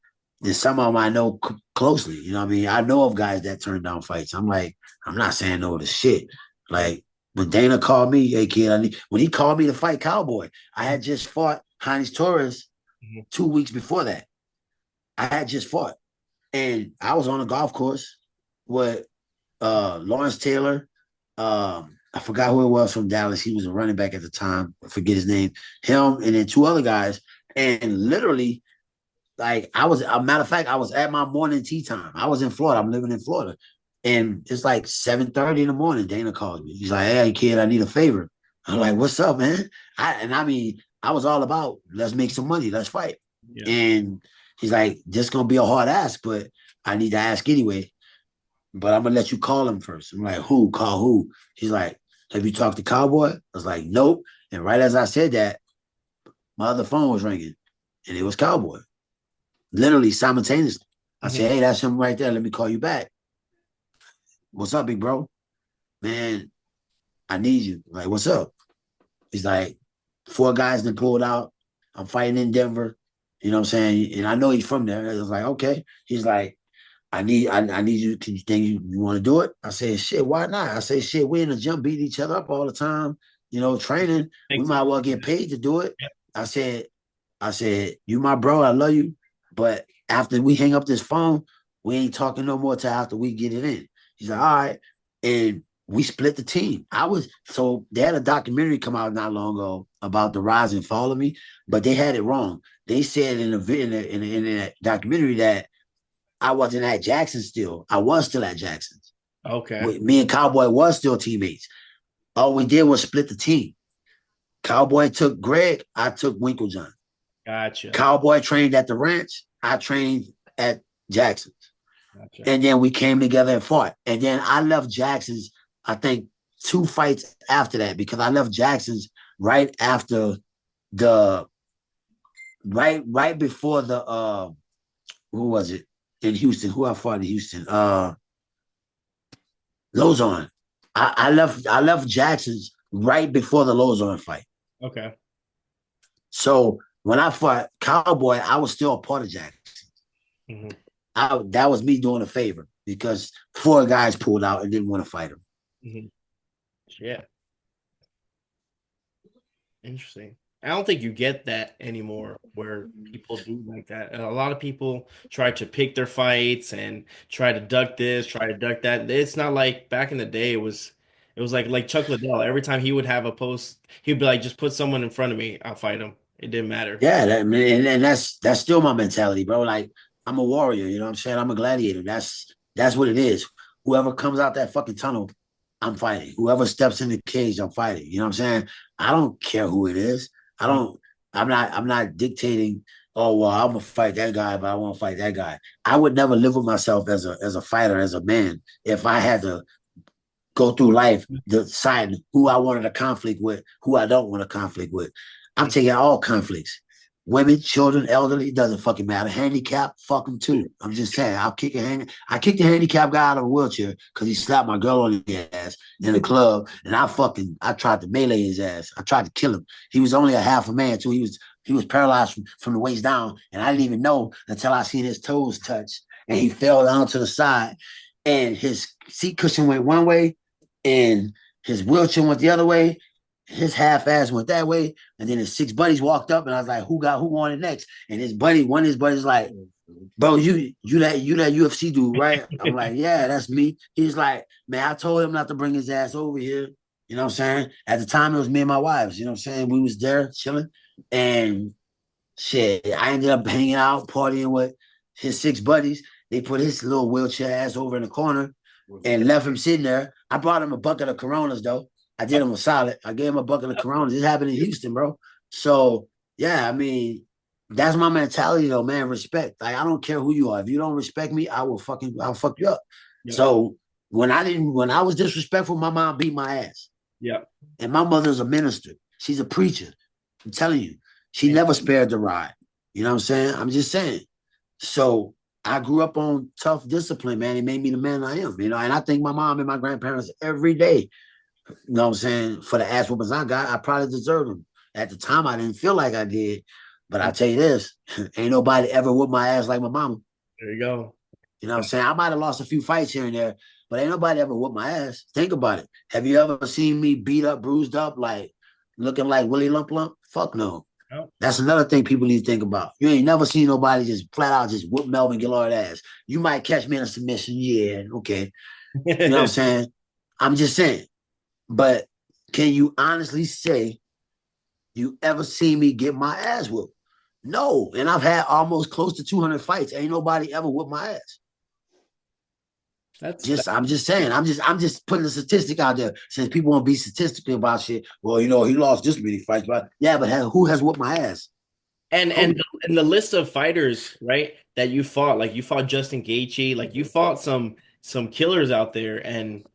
some of them I know closely. You know what I mean? I know of guys that turn down fights. I'm like, I'm not saying no to shit. Yeah. Like when Dana called me, hey kid, when he called me to fight Cowboy, I had just fought Heinz Torres Mhm. 2 weeks before that. I had just fought. And I was on a golf course with Lawrence Taylor. I forgot who it was from Dallas. He was a running back at the time. I forget his name. Him and then two other guys. And literally, like a matter of fact, I was at my morning tea time. I was in Florida. I'm living in Florida. And it's like 7:30 in the morning. Dana calls me. He's like, hey kid, I need a favor. I'm like, what's up, man? I mean, I was all about let's make some money, let's fight. Yeah. And he's like, this gonna be a hard ask, but I need to ask anyway. But I'm gonna let you call him first. I'm like, who? Call who? He's like, have you talked to Cowboy? I was like, nope. And right as I said that, my other phone was ringing, and it was Cowboy. Literally simultaneously. I said, Mhm. hey, that's him right there. Let me call you back. What's up, big bro? Man, I need you. Like, what's up? He's like, four guys that pulled out. I'm fighting in Denver. You know what I'm saying? And I know he's from there. I was like, okay. He's like, I need you. Can you think you want to do it? I said, shit, why not? I said, shit, we in the gym beating each other up all the time, training. We Makes might sense. well get paid to do it. Yeah. I said, you my bro, I love you. But after we hang up this phone, We ain't talking no more till after we get it in. He's like, all right. And we split the team. So they had a documentary come out not long ago about the rise and fall of me, but they had it wrong. They said in the documentary that I wasn't at Jackson still. I was still at Jackson's. Okay. Me and Cowboy was still teammates. All we did was split the team. Cowboy took Greg, I took Winklejohn. Gotcha. Cowboy trained at the ranch, I trained at Jackson's. Gotcha. And then we came together and fought. And then I left Jackson's, I think, 2 fights after that because I left Jackson's right after the right before the who was it in Houston? Who I fought in Houston? Lozon. I left Jackson's right before the Lozon fight. Okay. So when I fought Cowboy, I was still a part of Jackson. Mm-hmm. That was me doing a favor because 4 guys pulled out and didn't want to fight him. Mm-hmm. Yeah. Interesting. I don't think you get that anymore where people do like that. A lot of people try to pick their fights and try to duck this, try to duck that. It's not like back in the day it was like Chuck Liddell. Every time he would have a post, he'd be like, just put someone in front of me, I'll fight him. It didn't matter. Yeah, and that's still my mentality, bro. Like I'm a warrior, you know what I'm saying? I'm a gladiator. That's what it is. Whoever comes out that fucking tunnel, I'm fighting. Whoever steps in the cage, I'm fighting. You know what I'm saying? I don't care who it is. I don't. I'm not dictating. Oh well, I'm gonna fight that guy, but I won't fight that guy. I would never live with myself as a fighter, as a man, if I had to go through life deciding who I wanted a conflict with, who I don't want a conflict with. I'm taking all conflicts. Women, children, elderly, doesn't fucking matter. Handicap, fuck them too. I'm just saying, I kicked the handicap guy out of a wheelchair because he slapped my girl on the ass in the club, and I tried to melee his ass. I tried to kill him. He was only a half a man too. He was paralyzed from the waist down, and I didn't even know until I seen his toes touch, and he fell down to the side, and his seat cushion went one way, and his wheelchair went the other way. His half ass went that way, and then his 6 buddies walked up, and I was like, who wanted next? And one of his buddies like, bro, you that UFC dude, right? I'm like, yeah, that's me. He's like, man, I told him not to bring his ass over here. You know what I'm saying? At the time, it was me and my wives. You know what I'm saying? We was there chilling, and shit, I ended up hanging out, partying with his 6 buddies. They put his little wheelchair ass over in the corner and left him sitting there. I brought him a bucket of Coronas though. I did him a solid. I gave him a bucket of Coronas. This happened in Houston, bro. So yeah, I mean, that's my mentality though, man. Respect. Like I don't care who you are. If you don't respect me, I'll fuck you up. Yeah. So when I was disrespectful, my mom beat my ass. Yeah. And my mother's a minister. She's a preacher. I'm telling you, she never spared the ride. You know what I'm saying? I'm just saying. So I grew up on tough discipline, man. It made me the man I am, and I thank my mom and my grandparents every day. You know what I'm saying? For the ass whoopings I got, I probably deserved them. At the time, I didn't feel like I did. But I tell you this, ain't nobody ever whooped my ass like my mama. There you go. You know what I'm saying? I might have lost a few fights here and there, but ain't nobody ever whooped my ass. Think about it. Have you ever seen me beat up, bruised up, like looking like Willie Lump Lump? Fuck no. Oh. That's another thing people need to think about. You ain't never seen nobody just flat out just whoop Melvin Guillard ass. You might catch me in a submission. Yeah, okay. You know what I'm saying? I'm just saying. But can you honestly say you ever seen me get my ass whooped? No. And I've had almost close to 200 fights. Ain't nobody ever whooped my ass. I'm just saying. I'm just putting a statistic out there since people want to be statistical about shit. Well, he lost this many fights, but yeah, but who has whooped my ass? And the list of fighters, right, that you fought, like you fought Justin Gaethje, like you fought some killers out there, and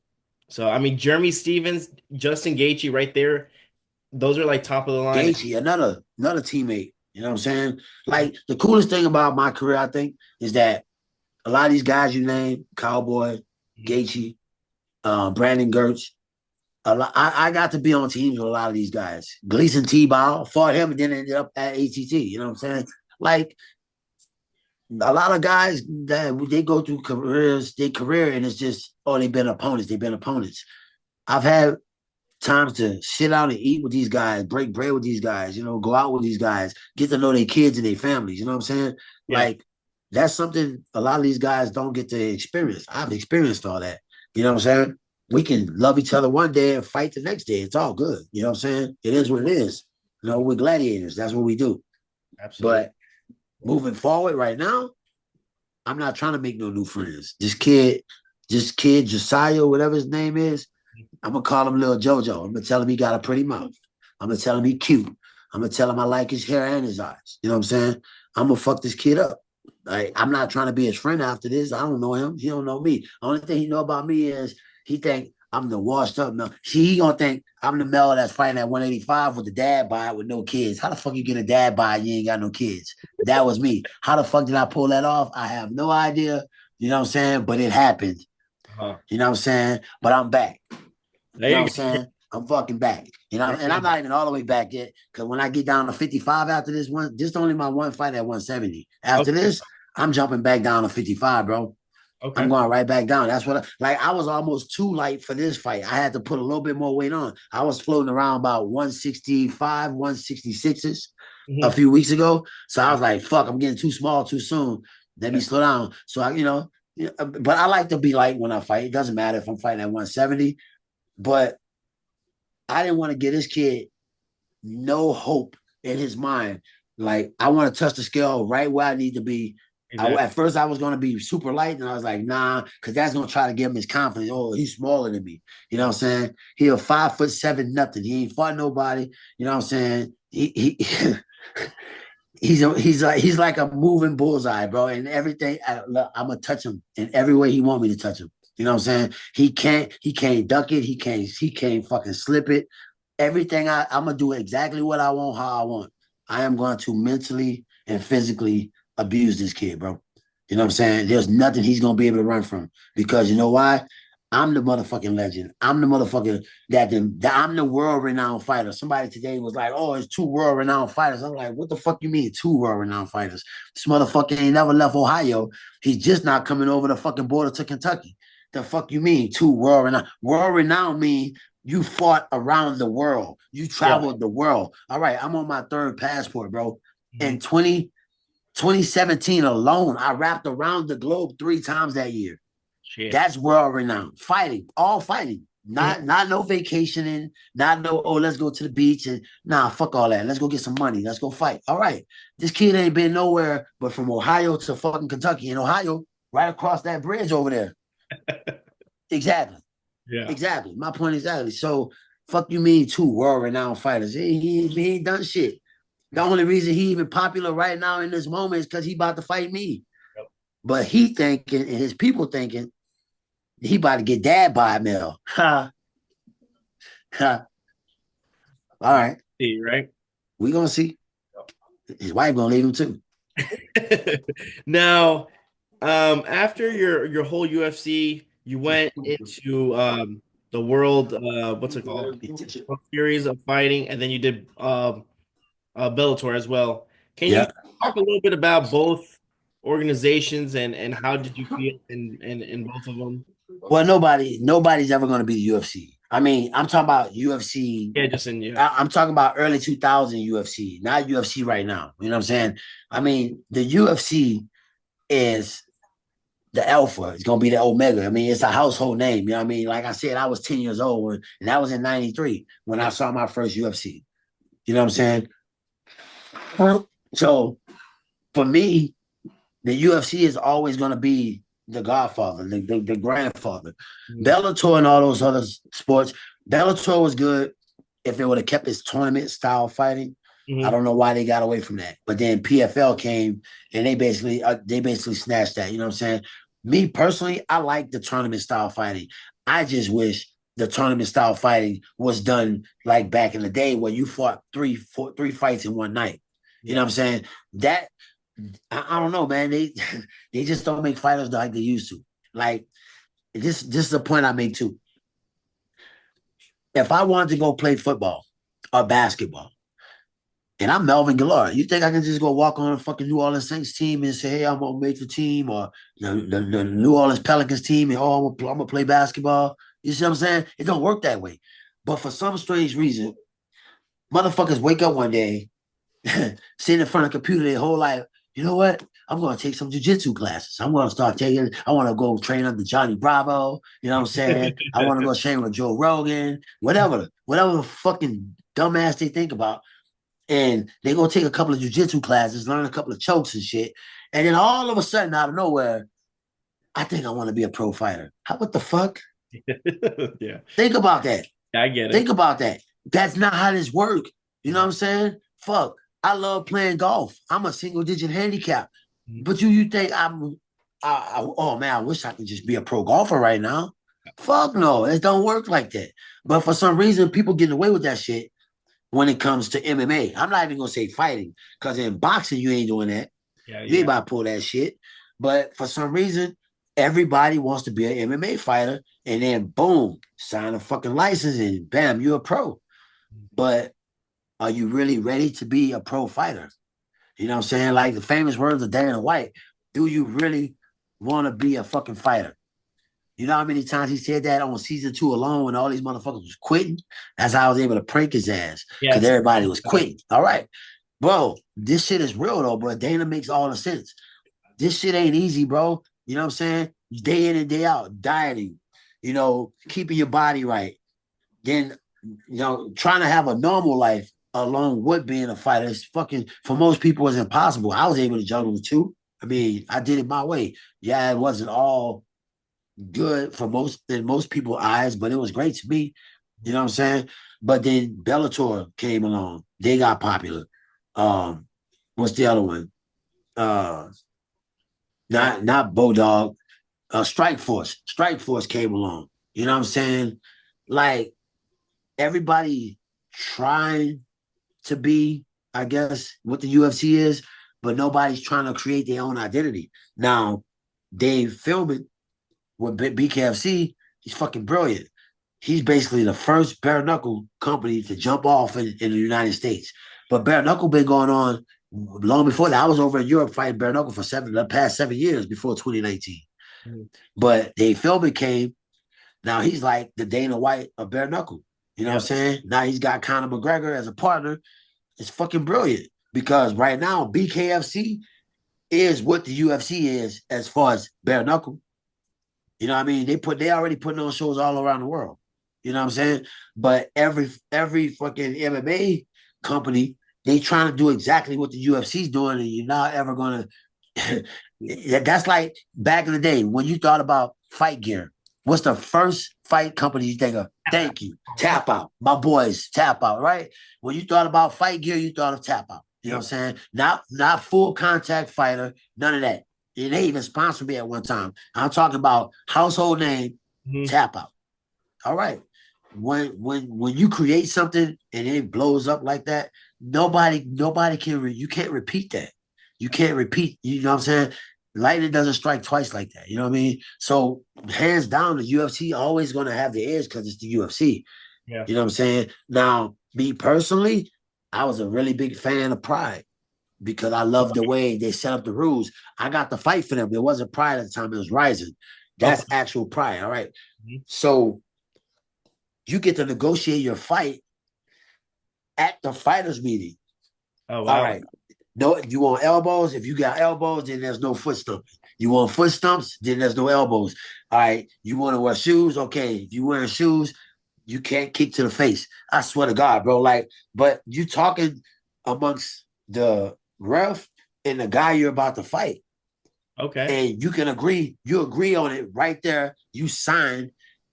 so I mean Jeremy Stevens, Justin Gaethje, right there, those are like top of the line. Gaethje, another teammate. You know what I'm saying? Like the coolest thing about my career, I think, is that a lot of these guys you name, Cowboy, Gaethje, Brandon Gertz, I got to be on teams with a lot of these guys. Gleason T-Bow, fought him and then ended up at ATT. You know what I'm saying? Like a lot of guys that they go through their career, and it's just, they've been opponents. They've been opponents. I've had times to sit out and eat with these guys, break bread with these guys, go out with these guys, get to know their kids and their families. You know what I'm saying? Yeah. Like That's something a lot of these guys don't get to experience. I've experienced all that. You know what I'm saying? We can love each other one day and fight the next day. It's all good. You know what I'm saying? It is what it is. You know, we're gladiators. That's what we do. Absolutely. But moving forward right now, I'm not trying to make no new friends. This kid, Josiah, whatever his name is, I'm gonna call him Little JoJo. I'm gonna tell him he got a pretty mouth. I'm gonna tell him he cute. I'm gonna tell him I like his hair and his eyes. You know what I'm saying? I'm gonna fuck this kid up. Like, I'm not trying to be his friend after this. I don't know him. He don't know me. Only thing he know about me is he think I'm the washed up Mel. He gonna think I'm the Mel that's fighting at 185 with the dad bod with no kids. How the fuck you get a dad bod? You ain't got no kids. That was me. How the fuck did I pull that off? I have no idea. You know what I'm saying? But it happened. Uh-huh. You know what I'm saying? But I'm back. You There know you what I'm saying? I'm fucking back. You know, go. and I'm not even all the way back yet. Because when I get down to 55 after this one, this is only my one fight at 170. After Okay. this, I'm jumping back down to 55, bro. I'm Okay. going right back down. That's what I was almost too light for this fight. I had to put a little bit more weight on. I was floating around about 165, 166s a Mhm. few weeks ago. So I Yeah. was like, fuck, I'm getting too small too soon. Let me slow down. So but I like to be light when I fight. It doesn't matter if I'm fighting at 170. But I didn't want to give this kid no hope in his mind. Like, I want to touch the scale right where I need to be. Exactly. At first, I was going to be super light, and I was like, nah, because that's going to try to give him his confidence. Oh, he's smaller than me. You know what I'm saying? He a 5'7" nothing. He ain't fought nobody. You know what I'm saying? He's like a moving bullseye, bro. And everything, I'm gonna touch him in every way he want me to touch him. You know what I'm saying? He can't duck it. He can't fucking slip it. Everything I'm gonna do exactly what I want, how I want. I am going to mentally and physically abuse this kid, bro. You know what I'm saying? There's nothing he's gonna be able to run from because you know why? I'm the motherfucking legend. I'm the motherfucker I'm the world renowned fighter. Somebody today was like, "Oh, it's two world renowned fighters." I'm like, "What the fuck you mean two world renowned fighters?" This motherfucker ain't never left Ohio. He's just not coming over the fucking border to Kentucky. The fuck you mean two world renowned? World renowned mean you fought around the world. You Yeah. traveled the world. All right, I'm on my third passport, bro. Mhm. In 2017 alone, I wrapped around the globe 3 times that year. Shit. That's world renowned. Fighting, all fighting. Mhm. Not no vacationing, not no, oh, let's go to the beach and nah, fuck all that. Let's go get some money. Let's go fight. All right. This kid ain't been nowhere but from Ohio to fucking Kentucky. In Ohio, right across that bridge over there. Exactly. Yeah. Exactly. My point exactly. So fuck you mean two world renowned fighters. He ain't done shit. The only reason he even popular right now in this moment is because he about to fight me. Yep. But he thinking and his people thinking he about to get dad by Mel. Ha. Ha. All We right. see, right? We gonna see. His wife gonna leave him too. Now, after your whole UFC, you went into the world what's it called? World Series of Fighting, and then you did Bellator as well. Can you Yeah. talk a little bit about both organizations and how did you feel in both of them? Well, nobody's ever gonna be the UFC. I mean, I'm talking about UFC. Yeah, just in yeah. I'm talking about early 2000 UFC, not UFC right now. You know what I'm saying? I mean, the UFC is the alpha. It's gonna be the omega. I mean, it's a household name. You know what I mean? Like I said, I was 10 years old and that was in '93 when I saw my first UFC. You know what I'm saying? So for me, the UFC is always going to be the godfather, the grandfather. Mhm. Bellator and all those other sports, Bellator was good if it would have kept its tournament style fighting. I Mhm. don't know why they got away from that. But then PFL came and they basically snatched that. You know what I'm saying? Me personally, I like the tournament style fighting. I just wish the tournament style fighting was done like back in the day where you fought three fights in one night. You know Yeah. what I'm saying? That I don't know, man. They just don't make fighters like they used to. Like this is a point I make too. If I wanted to go play football or basketball, and I'm Melvin Guillard, you think I can just go walk on a fucking New Orleans Saints team and say, "Hey, I'm gonna make the team," or the New Orleans Pelicans team, and I'm gonna play basketball? You see what I'm saying? It don't work that way. But for some strange reason, motherfuckers wake up one day, sit in front of a computer their whole life, you know what? I'm going to take some jujitsu classes. I'm going to start taking, I want to go train under Johnny Bravo. You know what I'm saying? I want to go train with Joe Rogan, whatever the fucking dumbass they think about. And they go take a couple of jujitsu classes, learn a couple of chokes and shit. And then all of a sudden, out of nowhere, I think I want to be a pro fighter. What the fuck? Yeah, Think about that. I get Think it. about that. That's not how this works. You know what I'm saying? Fuck. I love playing golf. I'm a single digit handicap. But you think oh man, I wish I could just be a pro golfer right now. Fuck no, it don't work like that. But for some reason, people getting away with that shit when it comes to MMA. I'm not even gonna say fighting, because in boxing, you ain't doing that. Yeah, You ain't yeah. about to pull that shit. But for some reason, everybody wants to be an MMA fighter, and then boom, sign a fucking license, and bam, you're a pro. But are you really ready to be a pro fighter? You know what I'm saying? Like the famous words of Dana White, do you really want to be a fucking fighter? You know how many times he said that on season 2 alone when all these motherfuckers was quitting? That's how I was able to prank his ass, because Yes. everybody was quitting. All right. Bro, this shit is real though, bro. Dana makes all the sense. This shit ain't easy, bro. You know what I'm saying? Day in and day out, dieting, keeping your body right. Then, trying to have a normal life along with being a fighter is fucking, for most people, is impossible. I was able to juggle the two. I mean, I did it my way. Yeah, it wasn't all good for most people's eyes, but it was great to me. You know what I'm saying? But then Bellator came along. They got popular. What's the other one? Uh, not Bodog. Strike Force. Strike Force came along. You know what I'm saying? Like everybody trying to be, I guess, what the UFC is, but nobody's trying to create their own identity. Now, Dave Philbin with BKFC, he's fucking brilliant. He's basically the first bare knuckle company to jump off in the United States. But bare knuckle been going on long before that. I was over in Europe fighting bare knuckle for the past 7 years before 2019. Mhm. But Dave Philbin came. Now he's like the Dana White of bare knuckle. You know what I'm Yeah. saying? Now he's got Conor McGregor as a partner. It's fucking brilliant, because right now BKFC is what the UFC is as far as bare knuckle. You know what I mean? They already putting on shows all around the world. You know what I'm saying? But every fucking MMA company, they trying to do exactly what the UFC's doing, and you're not ever gonna. That's like back in the day when you thought about fight gear. What's the first fight company you think of? Thank you. Tap out. My boys, tap out, right? When you thought about fight gear, you thought of tap out. You know Yeah. what I'm saying? Not full contact fighter, none of that. And they even sponsored me at one time. I'm talking about household name, Mhm. tap out. All right. When you create something and it blows up like that, nobody can you can't repeat that. You can't repeat. You know what I'm saying? Lightning doesn't strike twice like that. You know what I mean? So hands down, the UFC always going to have the edge because it's the UFC. Yeah. You know what I'm saying? Now, me personally, I was a really big fan of Pride because I love the way they set up the rules. I got the fight for them. It wasn't Pride at the time, it was Rising. Okay. That's actual Pride. All right. Mhm. So you get to negotiate your fight at the fighters meeting. Oh All wow. right. No, you want elbows? If you got elbows, then there's no foot stumping. You want foot stumps? Then there's no elbows. All right. You want to wear shoes? Okay. If you wearing shoes, you can't kick to the face. I swear to God, bro. Like, but you talking amongst the ref and the guy you're about to fight, Okay. and you can agree. You agree on it right there. You sign,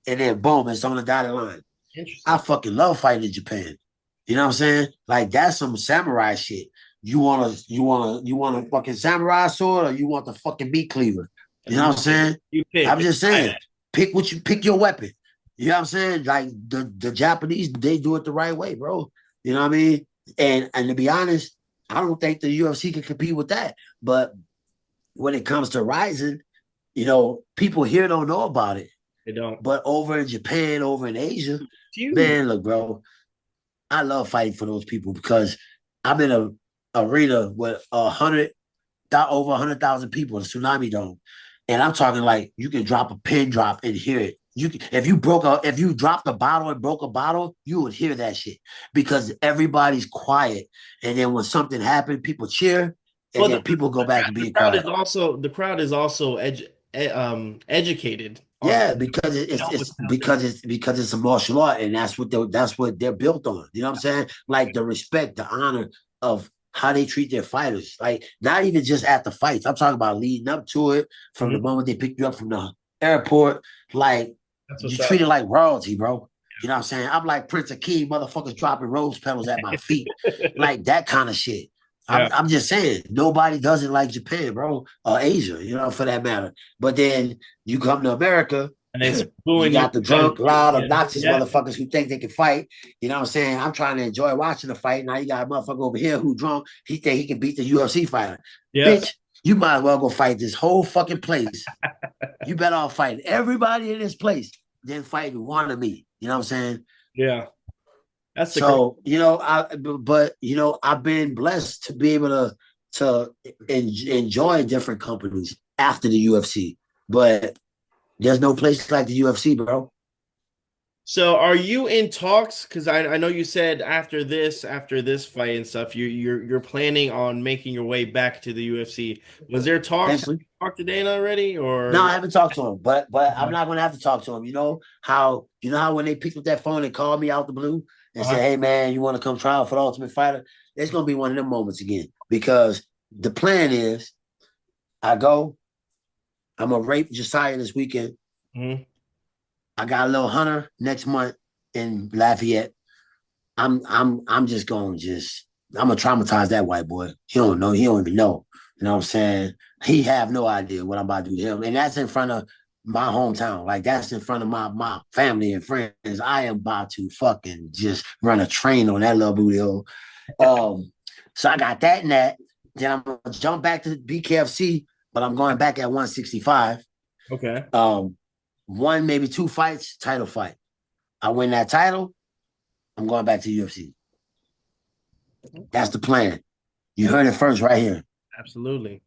and then boom, it's on the dotted line. I Interesting. fucking love fighting in Japan. You know what I'm saying? Like that's some samurai shit. You want a fucking samurai sword, or you want the fucking meat cleaver? You know what I'm saying? You pick. I'm just saying, pick your weapon. You know what I'm saying? Like the Japanese, they do it the right way, bro. You know what I mean? And to be honest, I don't think the UFC can compete with that. But when it comes to Rising, people here don't know about it. They don't. But over in Japan, over in Asia, Huge. man, look, bro, I love fighting for those people because I'm in a arena with over 100,000 people, the Tsunami Dome, and I'm talking like you can drop a pin drop and hear it. If you dropped a bottle and broke a bottle, you would hear that shit because everybody's quiet, and then when something happened, people cheer, and Well, then people go back to the being crowd quiet. is also educated on Yeah, because what's it's out there. because it's a martial art, and that's what they're built on. You know what I'm saying? Like the respect, the honor of how they treat their fighters. Like not even just at the fights. I'm talking about leading up to it, from the Mhm. moment they pick you up from the airport. Like That's you what's treat up. it like royalty, bro. You know what I'm saying? I'm like Prince Akeem, motherfuckers dropping rose petals at my feet, like that kind of shit. Yeah, I'm just saying, nobody does it like Japan, bro, or Asia, you know, for that matter. But then you come to America, and it's you booing you got the because drunk, loud, yeah, obnoxious yeah, motherfuckers who think they can fight. You know what I'm saying? I'm trying to enjoy watching the fight. Now you got a motherfucker over here who drunk. He think he can beat the UFC fighter. yeah. Bitch, you might as well go fight this whole fucking place. You better off fighting everybody in this place than fighting one of me. You know what I'm saying? Yeah. That's the crazy. So, but I've been blessed to be able to enjoy different companies after the UFC. But there's no place like the UFC, bro. So are you in talks? Because I know you said after this fight and stuff, you're planning on making your way back to the UFC. Was there talks? Have Eventually. you talked to Dana already? No, Or I haven't talked to him, but I'm not gonna have to talk to him. You know how when they picked up that phone and called me out the blue and uh said, "Hey man, you want to come try out for the Ultimate Fighter?" It's gonna be one of them moments again because the plan is I go, I'm gonna rape Josiah this weekend. mhm. I got a little hunter next month in Lafayette. I'm just gonna I'm gonna traumatize that white boy. He don't know. He don't even know. You know what I'm saying? He have no idea what I'm about to do to him, and that's in front of my hometown. Like that's in front of my family and friends. I am about to fucking just run a train on that little booty hole. Um, so I got that and that. Then I'm gonna jump back to BKFC, but I'm going back at 165. Okay. Um, one maybe two fights, title fight. I win that title, I'm going back to UFC. That's the plan. You heard it first right here. Absolutely.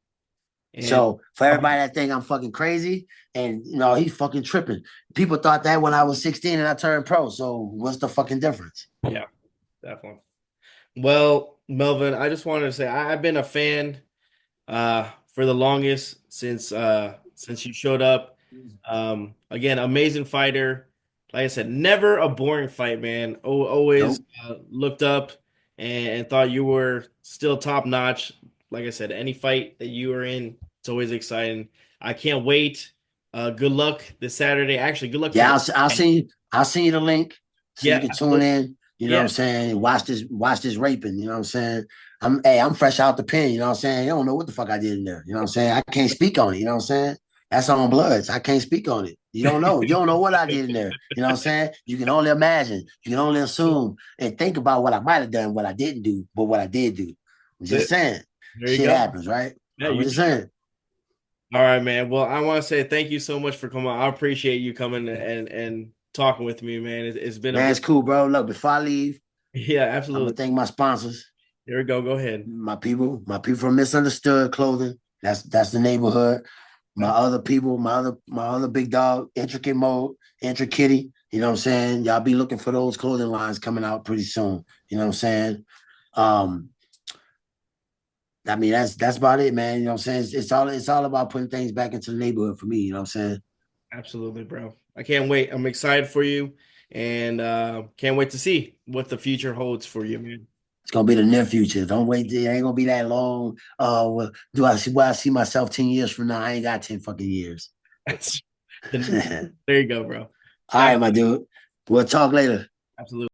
And So for everybody that think I'm fucking crazy, and he's fucking tripping. People thought that when I was 16 and I turned pro. So what's the fucking difference? yeah, definitely. Well, Melvin, I just wanted to say I've been a fan for the longest since you showed up. Again, amazing fighter. Like I said, never a boring fight, man. Always Nope. looked up and thought you were still top notch. Like I said, any fight that you are in, it's always exciting. I can't wait. Good luck this Saturday. Actually, good luck for Yeah, the I'll see you. I'll send you the link so you yeah, can tune absolutely. in. You know what Yeah, I'm saying? Watch this raping. You know what I'm saying? I'm fresh out the pen. You know what I'm saying? You don't know what the fuck I did in there. You know what I'm saying? I can't speak on it. You know what I'm saying? That's on bloods. I can't speak on it. You don't know. You don't know what I did in there. You know what I'm saying? You can only imagine. You can only assume and think about what I might have done, what I didn't do, but what I did do. I'm there just saying. you Shit go. happens, right? Yeah, I'm you just saying. All right, man. Well, I want to say thank you so much for coming. I appreciate you coming and talking with me, man. It's been a Man, it's cool, bro. Look, before I leave, yeah, I'm gonna absolutely. thank my sponsors. Here we go. Go ahead. My people from Misunderstood Clothing. That's the neighborhood. My other big dog, Intricate Mode, Intricitty. You know what I'm saying? Y'all be looking for those clothing lines coming out pretty soon. You know what I'm saying? Um, I mean that's about it, man. You know what I'm saying? It's all about putting things back into the neighborhood for me. You know what I'm saying? Absolutely, bro. I can't wait. I'm excited for you, and can't wait to see what the future holds for you, man. It's gonna be the near future. Don't wait. It ain't gonna be that long. Well, do I see where I see myself 10 years from now? I ain't got 10 fucking years. That's the, All there you go, bro. All right, right, my dude. We'll talk later. absolutely.